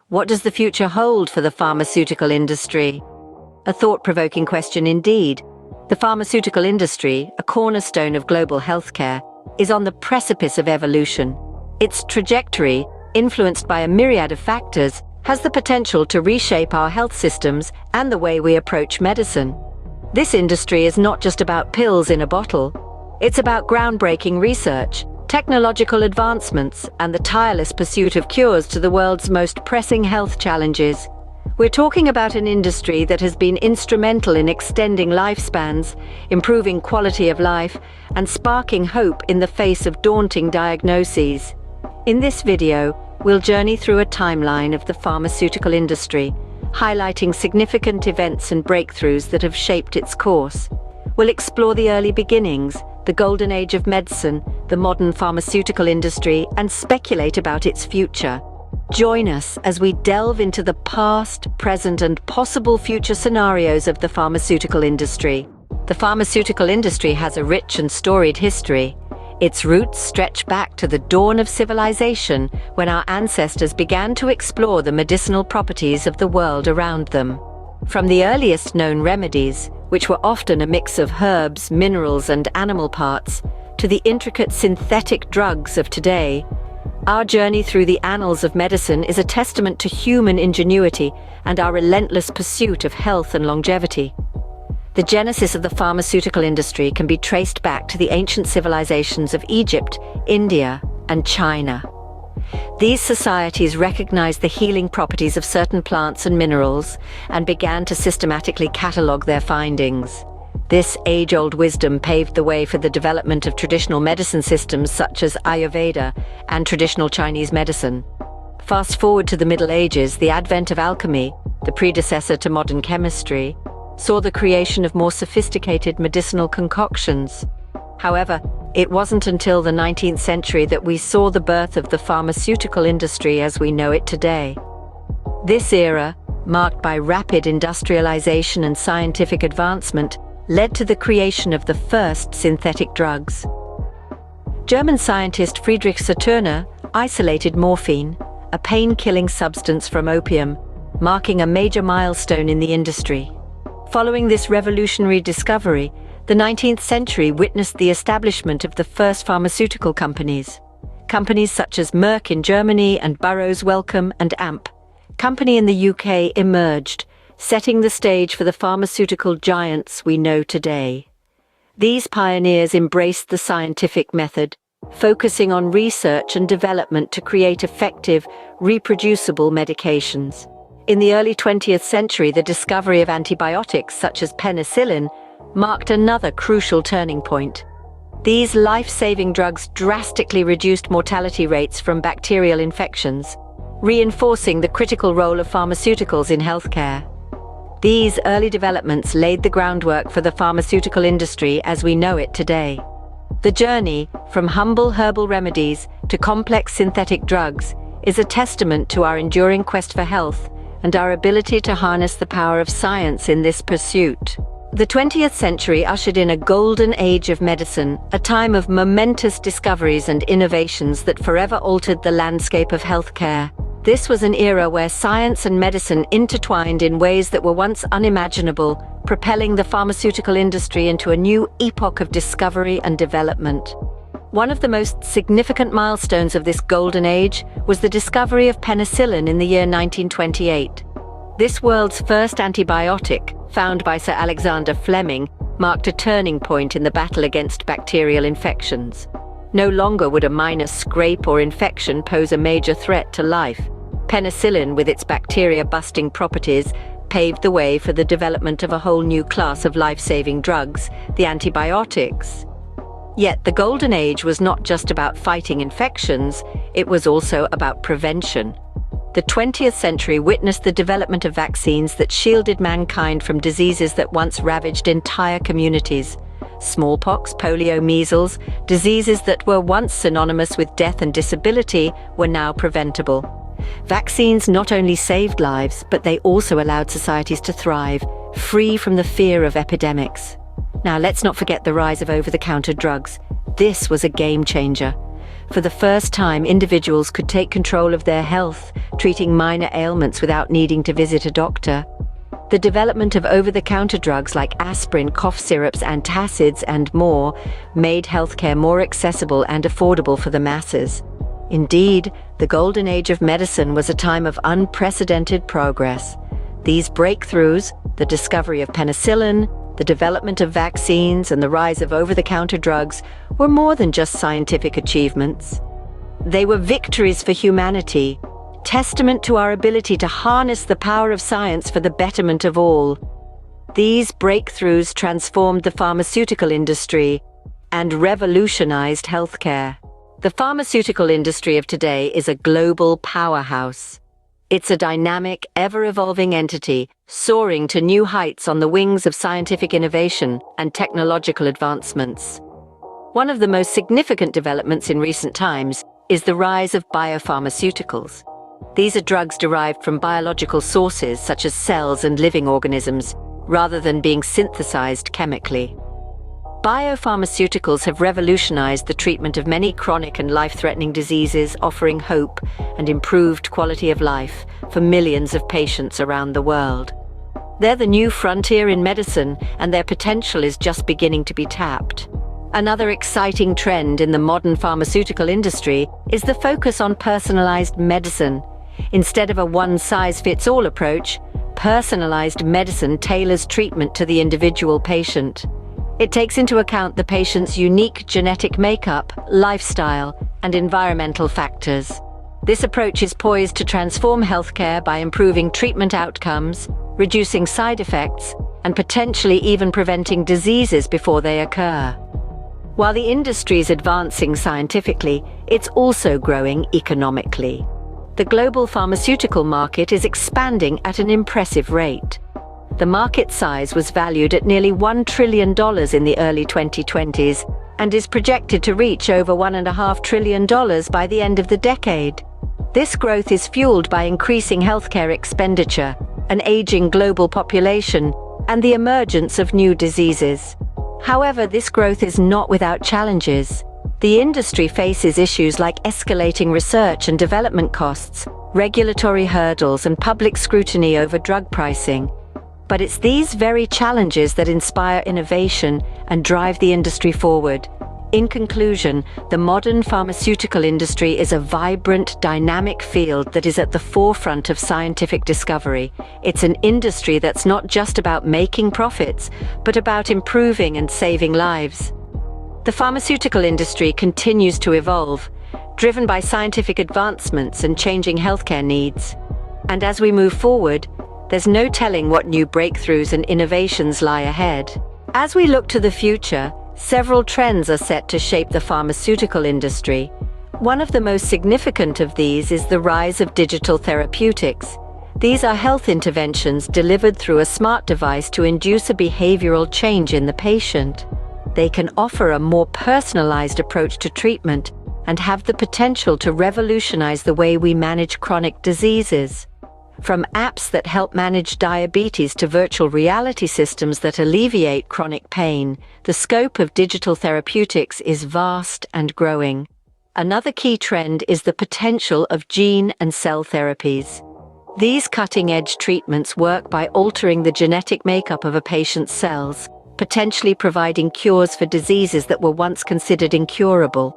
What does the future hold for the pharmaceutical industry? A thought-provoking question indeed. The pharmaceutical industry, a cornerstone of global healthcare, is on the precipice of evolution. Its trajectory, influenced by a myriad of factors, has the potential to reshape our health systems and the way we approach medicine. This industry is not just about pills in a bottle. It's about groundbreaking research, technological advancements, and the tireless pursuit of cures to the world's most pressing health challenges. We're talking about an industry that has been instrumental in extending lifespans, improving quality of life, and sparking hope in the face of daunting diagnoses. In this video, we'll journey through a timeline of the pharmaceutical industry, highlighting significant events and breakthroughs that have shaped its course. We'll explore the early beginnings, the golden age of medicine, the modern pharmaceutical industry, and speculate about its future. Join us as we delve into the past, present, and possible future scenarios of the pharmaceutical industry. The pharmaceutical industry has a rich and storied history. Its roots stretch back to the dawn of civilization, when our ancestors began to explore the medicinal properties of the world around them. From the earliest known remedies, which were often a mix of herbs, minerals, and animal parts, to the intricate synthetic drugs of today, our journey through the annals of medicine is a testament to human ingenuity and our relentless pursuit of health and longevity. The genesis of the pharmaceutical industry can be traced back to the ancient civilizations of Egypt, India, and China. These societies recognized the healing properties of certain plants and minerals and began to systematically catalog their findings. This age-old wisdom paved the way for the development of traditional medicine systems such as Ayurveda and traditional Chinese medicine. Fast forward to the Middle Ages, the advent of alchemy, the predecessor to modern chemistry, saw the creation of more sophisticated medicinal concoctions. However, it wasn't until the 19th century that we saw the birth of the pharmaceutical industry as we know it today. This era, marked by rapid industrialization and scientific advancement, led to the creation of the first synthetic drugs. German scientist Friedrich Saturner isolated morphine, a pain-killing substance from opium, marking a major milestone in the industry. Following this revolutionary discovery, the 19th century witnessed the establishment of the first pharmaceutical companies. Companies such as Merck in Germany and Burroughs Wellcome and AMP Company in the UK emerged, setting the stage for the pharmaceutical giants we know today. These pioneers embraced the scientific method, focusing on research and development to create effective, reproducible medications. In the early 20th century, the discovery of antibiotics such as penicillin marked another crucial turning point. These life-saving drugs drastically reduced mortality rates from bacterial infections, reinforcing the critical role of pharmaceuticals in healthcare. These early developments laid the groundwork for the pharmaceutical industry as we know it today. The journey from humble herbal remedies to complex synthetic drugs is a testament to our enduring quest for health and our ability to harness the power of science in this pursuit. The 20th century ushered in a golden age of medicine, a time of momentous discoveries and innovations that forever altered the landscape of healthcare. This was an era where science and medicine intertwined in ways that were once unimaginable, propelling the pharmaceutical industry into a new epoch of discovery and development. One of the most significant milestones of this golden age was the discovery of penicillin in the year 1928. This world's first antibiotic, found by Sir Alexander Fleming, marked a turning point in the battle against bacterial infections. No longer would a minor scrape or infection pose a major threat to life. Penicillin, with its bacteria-busting properties, paved the way for the development of a whole new class of life-saving drugs, the antibiotics. Yet the golden age was not just about fighting infections, it was also about prevention. The 20th century witnessed the development of vaccines that shielded mankind from diseases that once ravaged entire communities. Smallpox, polio, measles, diseases that were once synonymous with death and disability were now preventable. Vaccines not only saved lives, but they also allowed societies to thrive, free from the fear of epidemics. Now let's not forget the rise of over-the-counter drugs. This was a game changer. For the first time, individuals could take control of their health, treating minor ailments without needing to visit a doctor. The development of over-the-counter drugs like aspirin, cough syrups, antacids, and more made healthcare more accessible and affordable for the masses. Indeed, the golden age of medicine was a time of unprecedented progress. These breakthroughs, the discovery of penicillin, the development of vaccines, and the rise of over-the-counter drugs were more than just scientific achievements. They were victories for humanity, testament to our ability to harness the power of science for the betterment of all. These breakthroughs transformed the pharmaceutical industry and revolutionized healthcare. The pharmaceutical industry of today is a global powerhouse. It's a dynamic, ever-evolving entity, soaring to new heights on the wings of scientific innovation and technological advancements. One of the most significant developments in recent times is the rise of biopharmaceuticals. These are drugs derived from biological sources such as cells and living organisms, rather than being synthesized chemically. Biopharmaceuticals have revolutionized the treatment of many chronic and life-threatening diseases, offering hope and improved quality of life for millions of patients around the world. They're the new frontier in medicine, and their potential is just beginning to be tapped. Another exciting trend in the modern pharmaceutical industry is the focus on personalized medicine. Instead of a one-size-fits-all approach, personalized medicine tailors treatment to the individual patient. It takes into account the patient's unique genetic makeup, lifestyle, and environmental factors. This approach is poised to transform healthcare by improving treatment outcomes, reducing side effects, and potentially even preventing diseases before they occur. While the industry is advancing scientifically, it's also growing economically. The global pharmaceutical market is expanding at an impressive rate. The market size was valued at nearly $1 trillion in the early 2020s and is projected to reach over $1.5 trillion by the end of the decade. This growth is fueled by increasing healthcare expenditure, an aging global population, and the emergence of new diseases. However, this growth is not without challenges. The industry faces issues like escalating research and development costs, regulatory hurdles, and public scrutiny over drug pricing. But it's these very challenges that inspire innovation and drive the industry forward. In conclusion, the modern pharmaceutical industry is a vibrant, dynamic field that is at the forefront of scientific discovery. It's an industry that's not just about making profits, but about improving and saving lives. The pharmaceutical industry continues to evolve, driven by scientific advancements and changing healthcare needs. And as we move forward, there's no telling what new breakthroughs and innovations lie ahead. As we look to the future, several trends are set to shape the pharmaceutical industry. One of the most significant of these is the rise of digital therapeutics. These are health interventions delivered through a smart device to induce a behavioral change in the patient. They can offer a more personalized approach to treatment and have the potential to revolutionize the way we manage chronic diseases. From apps that help manage diabetes to virtual reality systems that alleviate chronic pain, the scope of digital therapeutics is vast and growing. Another key trend is the potential of gene and cell therapies. These cutting-edge treatments work by altering the genetic makeup of a patient's cells, potentially providing cures for diseases that were once considered incurable.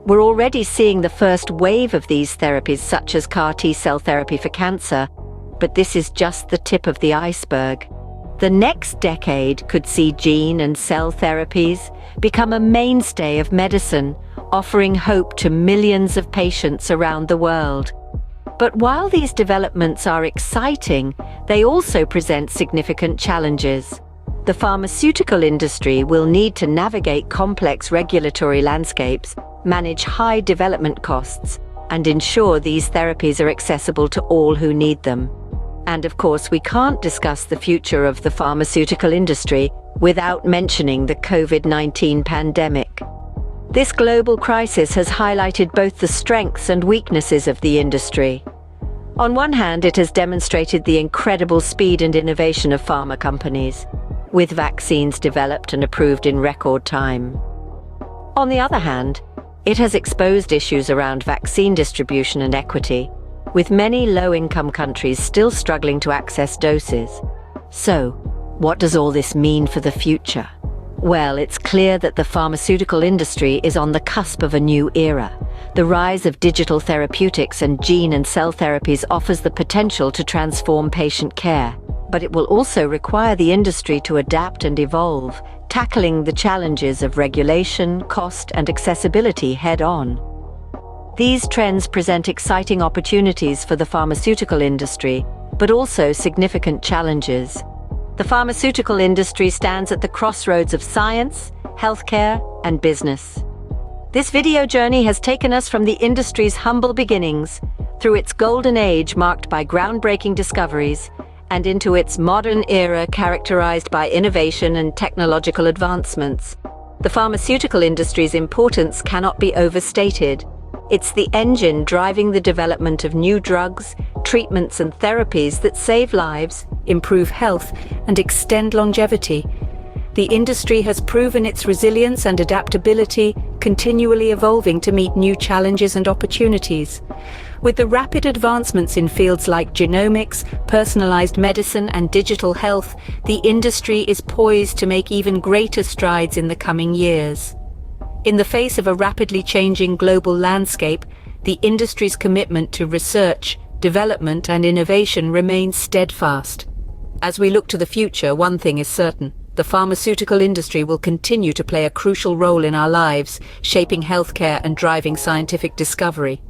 We're already seeing the first wave of these therapies, such as CAR T-cell therapy for cancer, but this is just the tip of the iceberg. The next decade could see gene and cell therapies become a mainstay of medicine, offering hope to millions of patients around the world. But while these developments are exciting, they also present significant challenges. The pharmaceutical industry will need to navigate complex regulatory landscapes, manage high development costs, and ensure these therapies are accessible to all who need them. And of course, we can't discuss the future of the pharmaceutical industry without mentioning the COVID-19 pandemic. This global crisis has highlighted both the strengths and weaknesses of the industry. On one hand, it has demonstrated the incredible speed and innovation of pharma companies, with vaccines developed and approved in record time. On the other hand, It has exposed issues around vaccine distribution and equity, with many low-income countries still struggling to access doses. So, what does all this mean for the future? Well, it's clear that the pharmaceutical industry is on the cusp of a new era. The rise of digital therapeutics and gene and cell therapies offers the potential to transform patient care. But it will also require the industry to adapt and evolve, tackling the challenges of regulation, cost, and accessibility head-on. These trends present exciting opportunities for the pharmaceutical industry, but also significant challenges. The pharmaceutical industry stands at the crossroads of science, healthcare, and business. This video journey has taken us from the industry's humble beginnings, through its golden age marked by groundbreaking discoveries, and into its modern era characterized by innovation and technological advancements. The pharmaceutical industry's importance cannot be overstated. It's the engine driving the development of new drugs, treatments and therapies that save lives, improve health, and extend longevity. The industry has proven its resilience and adaptability, continually evolving to meet new challenges and opportunities. With the rapid advancements in fields like genomics, personalized medicine, and digital health, the industry is poised to make even greater strides in the coming years. In the face of a rapidly changing global landscape, the industry's commitment to research, development, and innovation remains steadfast. As we look to the future, one thing is certain: the pharmaceutical industry will continue to play a crucial role in our lives, shaping healthcare and driving scientific discovery.